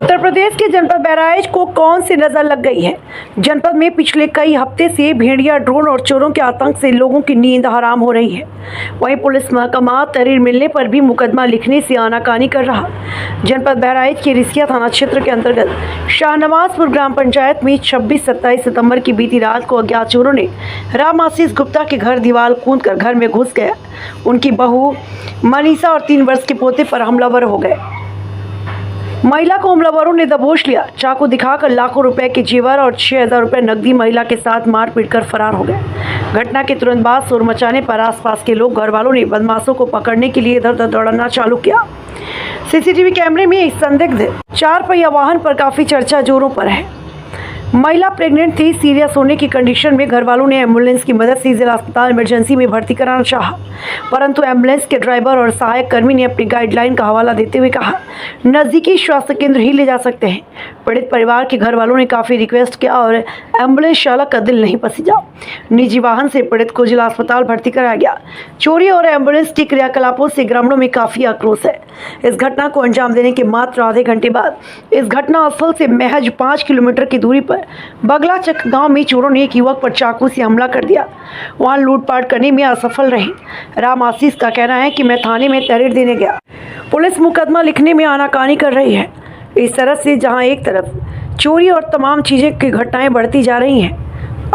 उत्तर प्रदेश के जनपद बहराइच को कौन सी नजर लग गई है। जनपद में पिछले कई हफ्ते से भेड़िया, ड्रोन और चोरों के आतंक से लोगों की नींद हराम हो रही है। वहीं पुलिस महकमा तहरीर मिलने पर भी मुकदमा लिखने से आनाकानी कर रहा। जनपद बहराइच के रिसिया थाना क्षेत्र के अंतर्गत शाहनवाजपुर ग्राम पंचायत में 26-27 सितंबर की बीती रात को अज्ञात चोरों ने राम आशीष गुप्ता के घर दीवार कूदकर घर में घुस गया। उनकी बहू मनीषा और 3 वर्ष के पोते पर हमलावर हो गए। महिला को हमलावरों ने दबोच लिया। चाकू दिखाकर लाखों रुपए के जेवर और 6000 रुपए नकदी महिला के साथ मार पीट कर फरार हो गए। घटना के तुरंत बाद शोर मचाने पर आसपास के लोग, घर वालों ने बदमाशों को पकड़ने के लिए इधर उधर दौड़ना चालू किया। सीसीटीवी कैमरे में एक संदिग्ध 4 पहिया वाहन पर काफी चर्चा जोरों पर है। महिला प्रेग्नेंट थी। सीरियस होने की कंडीशन में घर वालों ने एम्बुलेंस की मदद से जिला अस्पताल इमरजेंसी में भर्ती कराना चाहा, परंतु एम्बुलेंस के ड्राइवर और सहायक कर्मी ने अपनी गाइडलाइन का हवाला देते हुए कहा, नजदीकी स्वास्थ्य केंद्र ही ले जा सकते हैं। पीड़ित परिवार के घर वालों ने काफी रिक्वेस्ट किया और एम्बुलेंस चालक का दिल नहीं पसीजा। निजी वाहन से पीड़ित को जिला अस्पताल भर्ती कराया गया। चोरी और एम्बुलेंस के क्रियाकलापों से ग्रामीणों में काफी आक्रोश है। इस घटना को अंजाम देने के मात्र आधे घंटे बाद इस घटना स्थल से महज 5 किलोमीटर की दूरी पर बगलाचक गांव में चोरों ने एक युवक पर चाकू से हमला कर दिया। वहां लूटपाट करने में असफल रहे। राम आशीष का कहना है कि मैं थाने में तहरीर देने गया। पुलिस मुकदमा लिखने में आनाकानी कर रही है। इस तरह से जहां एक तरफ चोरी और तमाम चीजें की घटनाएं बढ़ती जा रही हैं,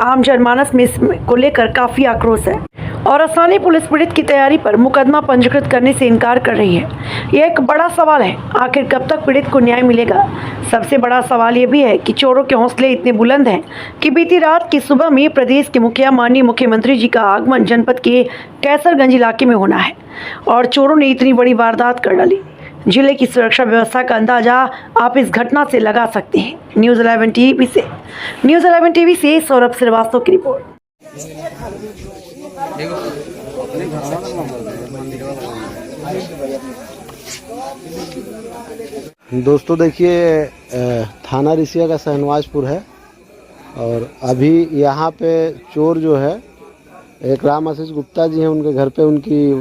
आम जनमानस में इसको लेकर काफी आक्रोश है और स्थानीय पुलिस पीड़ित की तैयारी पर मुकदमा पंजीकृत करने से इनकार कर रही है। यह एक बड़ा सवाल है, आखिर कब तक पीड़ित को न्याय मिलेगा। सबसे बड़ा सवाल यह भी है कि चोरों के हौसले इतने बुलंद हैं कि बीती रात की सुबह में प्रदेश के मुखिया माननीय मुख्यमंत्री जी का आगमन जनपद के कैसरगंज इलाके में होना है और चोरों ने इतनी बड़ी वारदात कर डाली। जिले की सुरक्षा व्यवस्था का अंदाजा आप इस घटना से लगा सकते हैं। न्यूज़ 11 टीवी से सौरभ श्रीवास्तव की रिपोर्ट। दोस्तों देखिए, थाना रिसिया का शाहनवाजपुर है और अभी यहाँ पे चोर जो है एक राम आशीष गुप्ता जी हैं, उनके घर पे उनकी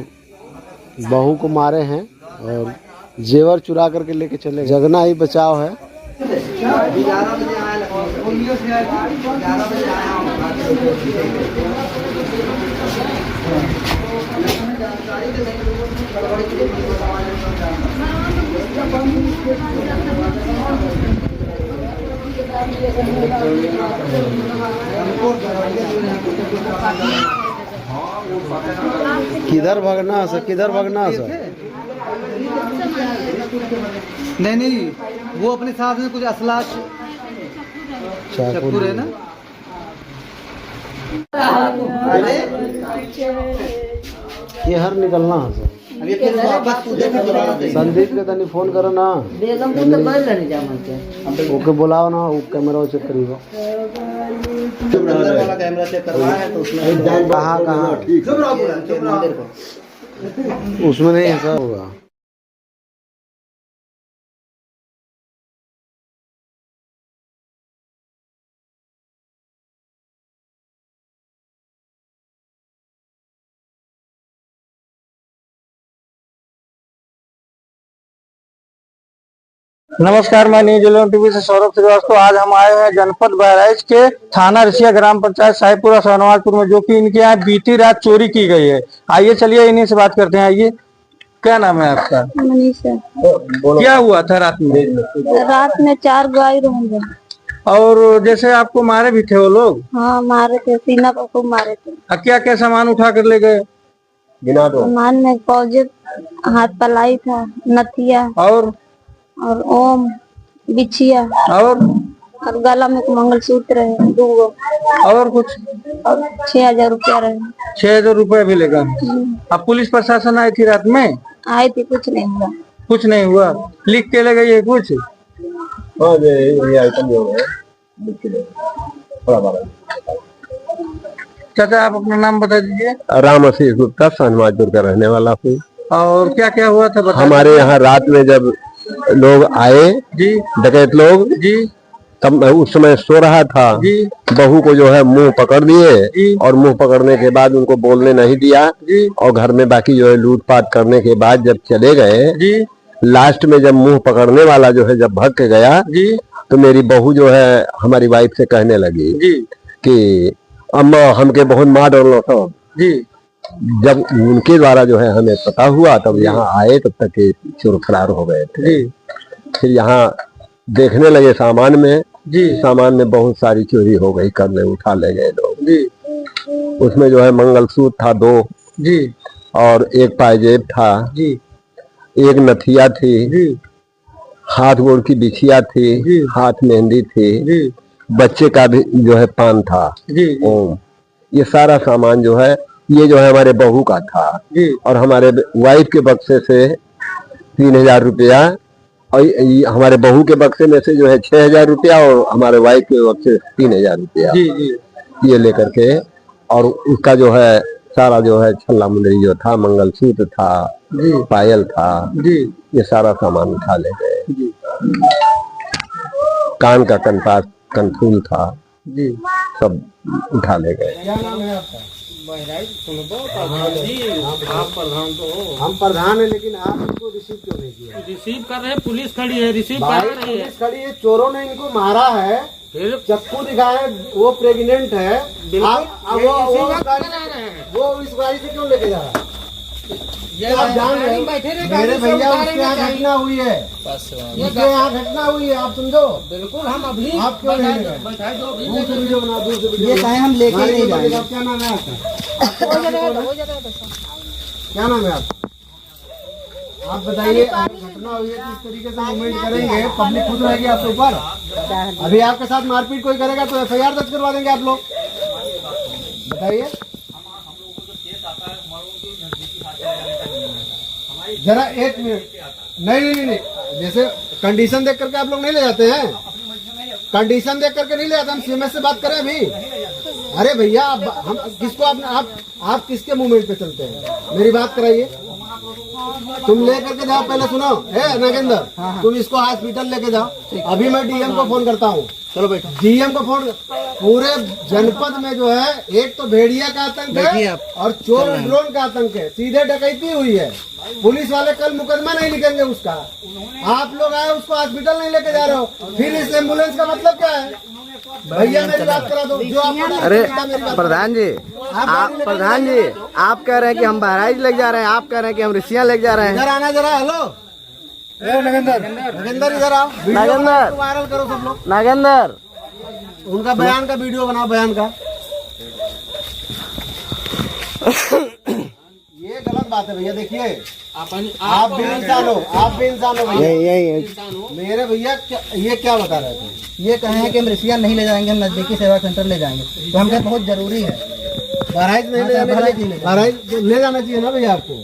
बहू को मारे हैं और जेवर चुरा करके लेके चले। जगना ही बचाव है। किधर भागना है सर? किधर भागना है सर? नहीं, वो अपने साथ में कुछ असला चाकू है ना। ये हर निकलना है सर। संदीप के तनी फोन करो ना, ओके बुलाओ ना, वो कैमरा चेक करिएगा। कैमरा चेक करवा है तो उसमें कहाँ उसमें नहीं है सर। होगा नमस्कार, मैं न्यूज़ 11 टीवी से सौरभ श्रीवास्तव। आज हम आए हैं जनपद बहराइच के थाना रिसिया ग्राम पंचायत साहिबपुरा शाहनवाजपुर में, जो कि इनके यहाँ बीती रात चोरी की गई है। आइए चलिए इन्हीं से बात करते हैं। आइए, क्या नाम है आपका? मनीषा। क्या हुआ था रात में? रात में 4 गाय होंगे। और जैसे आपको मारे भी थे वो लोग? हाँ, मारे थे, सीना पर खूब मारे थे। क्या क्या सामान उठा कर ले गए? सामान में पौजे, हाथ पलाई था, नथिया और ओम, बिछिया और गला में मंगलसूत्र है 2 और कुछ, और 6000 रुपया रहे। 6000 रुपया भी लेगा। अब पुलिस प्रशासन आई थी रात में? आई थी, कुछ नहीं हुआ। कुछ नहीं हुआ? लिख के ले गई है कुछ? चाचा, आप अपना नाम बता दीजिए। राम आशीष गुप्ता, शाहनवाजपुर का रहने वाला हूँ। और क्या क्या हुआ था बता? हमारे यहाँ रात में जब लोग आए जी, डकैत लोग जी, तब मैं उस समय सो रहा था। बहू को जो है मुंह पकड़ दिए और मुंह पकड़ने के बाद उनको बोलने नहीं दिया और घर में बाकी जो है लूटपाट करने के बाद जब चले गए लास्ट में जब मुंह पकड़ने वाला जो है जब भाग के गया जी तो मेरी बहू जो है हमारी वाइफ से कहने लगी जी कि अम्मा हमके बहुत मार डालो। तो जी जब उनके द्वारा जो है हमें पता हुआ तब यहाँ आए, तब तक के चोर फरार हो गए थे। जी फिर यहाँ देखने लगे सामान में, जी सामान में बहुत सारी चोरी हो गई, कर ले उठा ले गए लोग। जी उसमें जो है मंगलसूत्र था 2 जी और एक पायजेब था, जी एक नथिया थी, जी हाथ गोड़ की बिछिया थी, जी। हाथ मेहंदी थी, जी बच्चे का भी जो है पान था। जी जी ओम, ये सारा सामान जो है ये जो है हमारे बहू का था जी और हमारे वाइफ के बक्से से 3000 रुपया और हमारे बहू के बक्से में से जो है 6000 रुपया और हमारे वाइफ के बक्से 3000 रुपया जी जी ये लेकर के, और उसका जो है सारा जो है छल्ला मुंदरी जो था, मंगलसूत्र था, जी पायल था, जी ये सारा सामान उठा ले गए। जी कान का कंपास कनफूल था, जी सब उठा ले गए। हम प्रधान है, लेकिन आप इनको रिसीव क्यों नहीं किया? रिसीव कर रहे हैं, पुलिस खड़ी है, रिसीव भाई कर रही है। पुलिस खड़ी है, चोरों ने इनको मारा है, फिर चक्कू दिखाए, वो प्रेग्नेंट है। बिल्कुल, आप ये वो इसी उस बात गाड़ी करा रहे हैं। वो इस गाड़ी से क्यों लेके जा रहा है? ये आप जान रहे हो, बैठे रहे, मेरे गाड़ी से भैया उतारेंगे उसके यहाँ गाड़ी। घटना हुई है, उसके यहाँ घटना हुई है, आप समझो। बिल्कुल हम अभी आप क्यों नहीं गए? बैठाए दो अभी दूर से वीडियो बना, दूर से वीडियो ये कहे हम लेके गाड़ी नहीं को जाएंगे। लेके, क्या नाम है आपका? क्या नाम है आपका? आप बताइए, घटना हुई है, किस तरीके से मूवमेंट करेंगे? पब्लिक खुद रहेगी आपके ऊपर। अभी आपके साथ मारपीट कोई करेगा तो FIR दर्ज करवा देंगे आप लोग। बताइए जरा, 1 मिनट। नहीं नहीं नहीं, जैसे कंडीशन देख करके आप लोग नहीं ले जाते हैं, कंडीशन देख करके नहीं ले जाते। हम CMS से बात करें अभी। अरे भैया, हम किसको आप किसके मूवमेंट पे चलते हैं? मेरी बात कराइए। तुम ले करके जाओ, पहले सुनो। नागेंद्र, तुम इसको हॉस्पिटल लेके जाओ। अभी मैं DM को फोन करता हूँ। चलो बैठो। DM को फोन। पूरे जनपद में जो है, एक तो भेड़िया का आतंक है और चोर ड्रोन का आतंक है। सीधे डकैती हुई है। पुलिस वाले कल मुकदमा नहीं लिखेंगे उसका। आप लोग आए, उसको हॉस्पिटल नहीं लेके जा रहे हो, फिर इस एम्बुलेंस का मतलब क्या है? भैया मेरी बात करा दो। जो आप अरे प्रधान जी, आप कह रहे हैं कि हम बहराइच लेके जा रहे हैं, आप कह रहे हैं कि हम रिसिया लेके जा रहे हैं। इधर आना जरा। हेलो नगेंद्र, इधर आओ। नागेंद्र। वायरल करो सब लोग। नागेंद्र, उनका बयान का वीडियो बनाओ, बयान का। ये गलत बात है भैया। देखिए, आप भी इंसान हो, आप भी इंसान हो भैया। यही मेरे भैया ये क्या बता रहे थे? ये कहे हैं कि हम रिसिया नहीं ले जाएंगे, हम नजदीकी सेवा सेंटर ले जाएंगे। तो हम कहे बहुत जरूरी है। बहराइच नहीं ले जाने के लिए, बहराइच ले जाना चाहिए ना भैया आपको।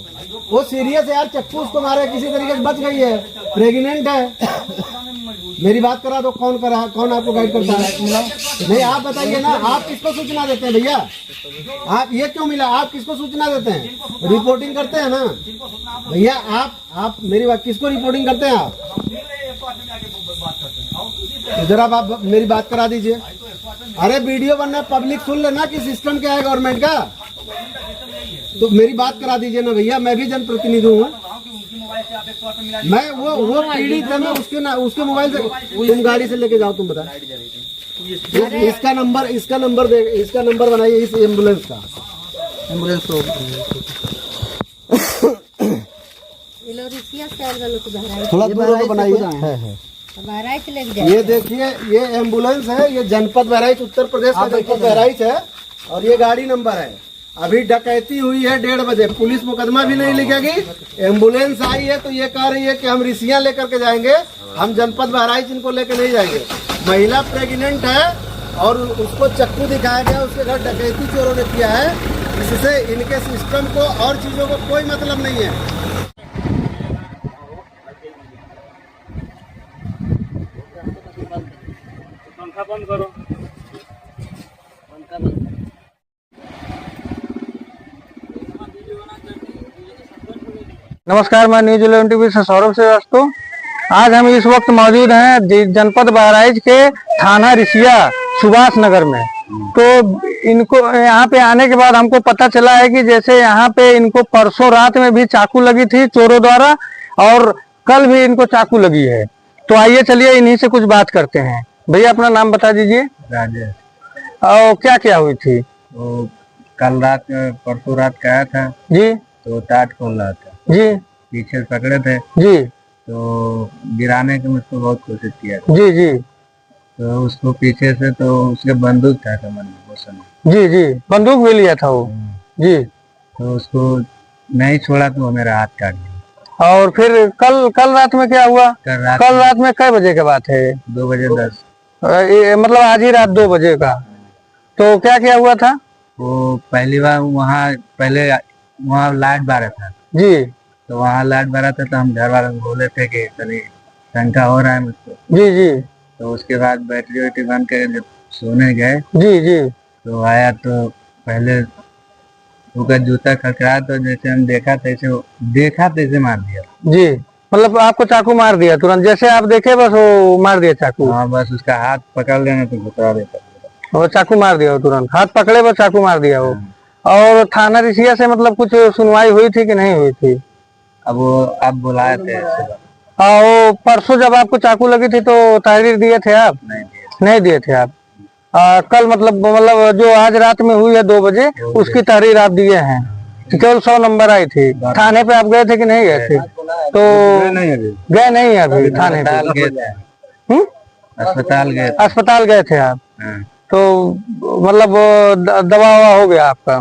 वो सीरियस है यार, चक्कू उसको मारा, किसी तरीके से बच गई है, प्रेग्नेंट है। मेरी बात करा दो। कौन करा, कौन आपको गाइड करता है? नहीं, आप बताइए ना, आप किसको सूचना देते हैं भैया? आप ये क्यों मिला? आप किसको सूचना देते हैं? रिपोर्टिंग करते हैं ना भैया। आप मेरी बात, किसको रिपोर्टिंग करते हैं आप? जरा आप मेरी बात करा दीजिए। अरे वीडियो बनना, पब्लिक सुन लेना कि सिस्टम क्या है गवर्नमेंट का। तो मेरी बात करा दीजिए ना भैया। मैं भी जनप्रतिनिधि हूँ। मैं वो पीड़ित है, मैं उसके मोबाइल से। तुम गाड़ी से लेके जाओ, तुम बता। इसका नंबर बनाइए, इस एम्बुलेंस का। एम्बुलेंस तो थोड़ा दूर बनाइए। ये देखिए, ये एम्बुलेंस है, ये जनपद बहराइच, उत्तर प्रदेश का जनपद बहराइच है और ये गाड़ी नंबर है। अभी डकैती हुई है 1:30 बजे, पुलिस मुकदमा भी नहीं लिखेगी। एम्बुलेंस आई है तो ये कह रही है कि हम रिसिया लेकर के जाएंगे, हम जनपद बहराइच इनको लेकर नहीं जाएंगे। महिला प्रेग्नेंट है और उसको चक्कू दिखाया गया, उसके घर डकैती चोरों ने किया है। इससे इनके सिस्टम को और चीजों को कोई मतलब नहीं है। नमस्कार, मैं न्यूज 11 टीवी से सौरभ श्रीवास्तव। आज हम इस वक्त मौजूद हैं जनपद बहराइच के थाना रिसिया सुभाष नगर में। तो इनको यहाँ पे आने के बाद हमको पता चला है कि जैसे यहाँ पे इनको परसों रात में भी चाकू लगी थी चोरों द्वारा और कल भी इनको चाकू लगी है। तो आइए चलिए इन्हीं से कुछ बात करते हैं। भैया अपना नाम बता दीजिए। राजेश। और क्या क्या हुई थी? तो कल रात परसों रात का आया था जी तो टाट खोल रहा था जी पीछे से पकड़े थे जी तो गिराने की मुझको बहुत कोशिश किया था। जी जी तो उसको पीछे से तो उसके बंदूक था कमर में वो समय। जी जी बंदूक भी लिया था वो। जी तो उसको नहीं छोड़ा तो वो मेरा हाथ काट दिया। और फिर कल रात में क्या हुआ? कल रात में कै बजे की बात है? 2:10। मतलब आज ही रात 2 बजे का। तो क्या क्या हुआ था? वो पहली बार वहाँ लाइट बारा था जी तो वहाँ लाइट बारा था तो हम घर वालों को बोले थे कि तनी शंका हो रहा है मुझको। जी जी तो उसके बाद बैटरी वैटरी बंद कर जब सोने गए जी जी तो आया तो पहले उसका जूता खटखड़ा तो जैसे हम देखा तैसे मार दिया। जी मतलब आपको चाकू मार दिया तुरंत जैसे आप देखे बस वो मार दिया चाकू? हाँ बस उसका हाथ पकड़ लेने तो घुटवा देता। वो चाकू मार दिया वो तुरंत हाथ पकड़े बस चाकू मार दिया वो। और थाना रिसिया से मतलब कुछ सुनवाई हुई थी कि नहीं हुई थी? अब वो आप बुलाए थे सुबह। हाँ वो परसों जब आपको चाकू लगी थी तो तहरीर दिए थे आप? नहीं दिए थे आप। कल मतलब जो आज रात में हुई है 2 बजे उसकी तहरीर आप दिए हैं। केवल 100 नंबर आई थी। थाने पे आप गए थे कि नहीं गए थे? तो गए नहीं अभी थाने पे? अस्पताल गए थे आप? तो मतलब दवा ववा हो गया आपका?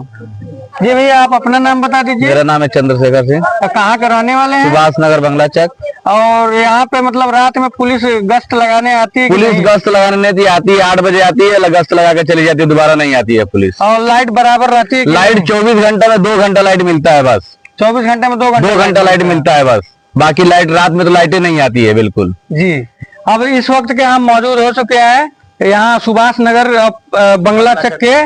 जी भैया आप अपना नाम बता दीजिए। मेरा नाम है चंद्रशेखर सिंह। कहाँ के रहने वाले हैं? सुभाष नगर बंगला चक। और यहाँ पे मतलब रात में पुलिस गश्त लगाने आती है? पुलिस गश्त लगाने नहीं आती है, 8 बजे आती है, गश्त लगा के चली जाती है, दोबारा नहीं आती है पुलिस। और लाइट बराबर रहती है? लाइट 24 घंटे में 2 घंटा लाइट मिलता है बस। 24 घंटे में 2 घंटा लाइट मिलता है बस। बाकी लाइट रात में तो लाइटें नहीं आती है बिल्कुल। जी अब इस वक्त के हम मौजूद हो चुके हैं यहाँ सुभाष नगर बंगला चक के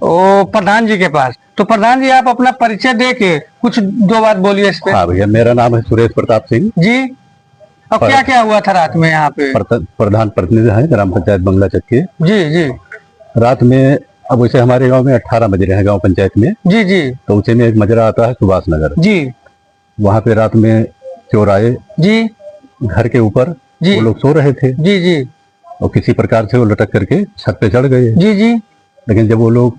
वो प्रधान जी के पास। तो प्रधान जी आप अपना परिचय दे के कुछ 2 बात बोलिए इस पे। हाँ भैया मेरा नाम है सुरेश प्रताप सिंह जी। अब क्या क्या हुआ था रात में यहाँ पे? प्रधान प्रतिनिधि है ग्राम पंचायत बंगला चक के। जी जी रात में अब वैसे हमारे गांव में 18 मजरे हैं गांव पंचायत में। जी जी तो उसे में एक मजरा आता है सुभाष नगर। जी वहाँ पे रात में चोर आए जी घर के ऊपर। जी वो लोग सो रहे थे जी जी और किसी प्रकार से वो लटक करके छत पे चढ़ गए। जी जी लेकिन जब वो लोग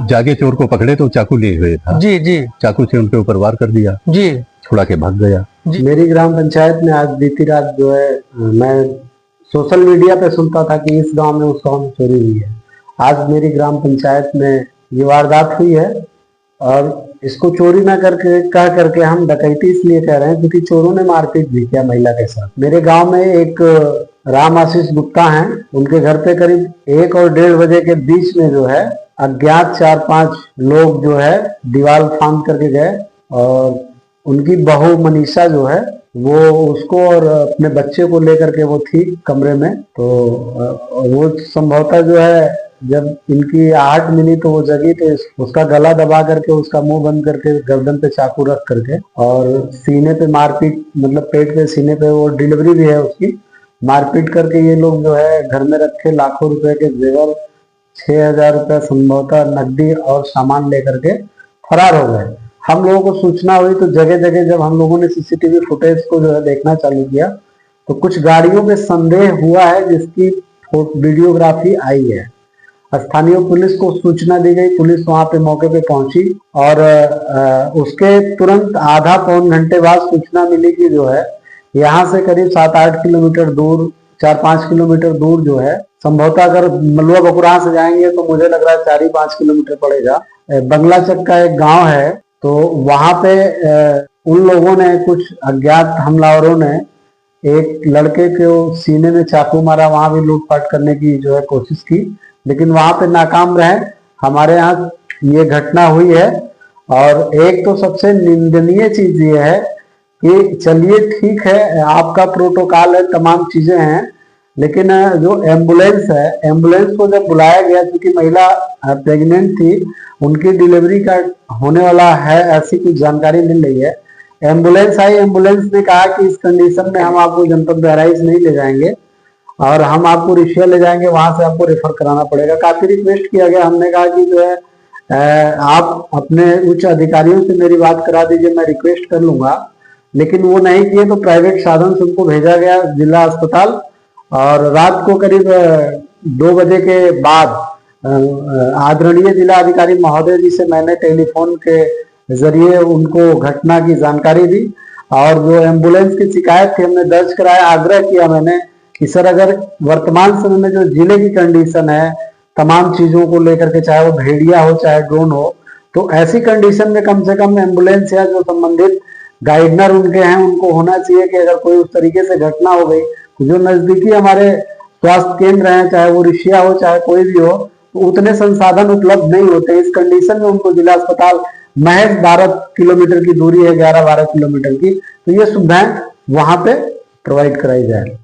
जागे चोर को पकड़े तो चाकू लिए हुए था। जी जी चाकू से उनके ऊपर वार कर दिया। जी छुड़ा के भाग गया। मेरी ग्राम पंचायत में आज बीती रात जो है मैं सोशल मीडिया पे सुनता था कि इस गांव में उस गांव में चोरी हुई है। आज मेरी ग्राम पंचायत में ये वारदात हुई है और इसको चोरी ना कह करके हम डकैती इसलिए कह रहे हैं क्योंकि चोरों ने मारपीट भी किया महिला के साथ। मेरे गांव में एक राम आशीष गुप्ता हैं, उनके घर पे करीब 1 और 1:30 बजे के बीच में जो है अज्ञात 4-5 लोग जो है दीवार फांद करके गए और उनकी बहू मनीषा जो है वो उसको और अपने बच्चे को लेकर के वो थी कमरे में। तो वो संभवतः जो है जब इनकी आहट मिली तो वो जगी तो उसका गला दबा करके उसका मुंह बंद करके गर्दन पे चाकू रख करके और सीने पे मारपीट मतलब पेट पे सीने पे वो डिलीवरी भी है उसकी मारपीट करके ये लोग जो है घर में रखे लाखों रुपए के जेवर 6,000 रुपये संभवतः नकदी और सामान लेकर के फरार हो गए। हम लोगों को सूचना हुई तो जगह जगह जब हम लोगों ने सीसीटीवी फुटेज को जो है देखना चालू किया तो कुछ गाड़ियों पे संदेह हुआ है जिसकी वीडियोग्राफी आई है। स्थानीय पुलिस को सूचना दी गई, पुलिस वहां पे मौके पे पहुंची और उसके तुरंत आधा पौन घंटे बाद सूचना मिली कि जो है यहाँ से करीब 7-8 किलोमीटर दूर 4-5 किलोमीटर दूर जो है संभवतः अगर मलुआ बकुराहा से जाएंगे तो मुझे लग रहा है 4-5 किलोमीटर पड़ेगा, बंगला चक का एक गांव है। तो वहां पे उन लोगों ने कुछ अज्ञात हमलावरों ने एक लड़के को सीने में चाकू मारा, वहां भी लूटपाट करने की जो है कोशिश की लेकिन वहां पे नाकाम रहे। हमारे यहाँ ये घटना हुई है और एक तो सबसे निंदनीय चीज ये है कि चलिए ठीक है आपका प्रोटोकॉल है तमाम चीजें हैं लेकिन जो एम्बुलेंस है एम्बुलेंस को जब बुलाया गया क्योंकि महिला प्रेग्नेंट थी उनकी डिलीवरी का होने वाला है ऐसी कुछ जानकारी मिल रही है। एम्बुलेंस आई, एम्बुलेंस ने कहा कि इस कंडीशन में हम आपको जनपद बहराइच नहीं ले जाएंगे और हम आपको रिशिया ले जाएंगे, वहां से आपको रेफर कराना पड़ेगा। काफी रिक्वेस्ट किया गया, हमने कहा कि जो है आप अपने उच्च अधिकारियों से मेरी बात करा दीजिए, मैं रिक्वेस्ट कर लूंगा लेकिन वो नहीं किए तो प्राइवेट साधन से उनको भेजा गया जिला अस्पताल। और रात को करीब 2 बजे के बाद आदरणीय जिला अधिकारी महोदय जी से मैंने टेलीफोन के जरिए उनको घटना की जानकारी दी और जो एम्बुलेंस की शिकायत थी हमने दर्ज कराया। आग्रह किया मैंने कि सर अगर वर्तमान समय में जो जिले की कंडीशन है तमाम चीजों को लेकर के, चाहे वो भेड़िया हो चाहे ड्रोन हो, तो ऐसी कंडीशन में कम से कम एम्बुलेंस या जो संबंधित गाइडनर उनके हैं उनको होना चाहिए कि अगर कोई उस तरीके से घटना हो गई तो जो नजदीकी हमारे स्वास्थ्य केंद्र हैं, चाहे वो ऋषिया हो चाहे कोई भी हो, तो उतने संसाधन उपलब्ध नहीं होते। इस कंडीशन में उनको जिला अस्पताल महज 12 किलोमीटर की दूरी है, 11-12 किलोमीटर की, तो ये सुविधाएं वहां पे प्रोवाइड कराई जाए।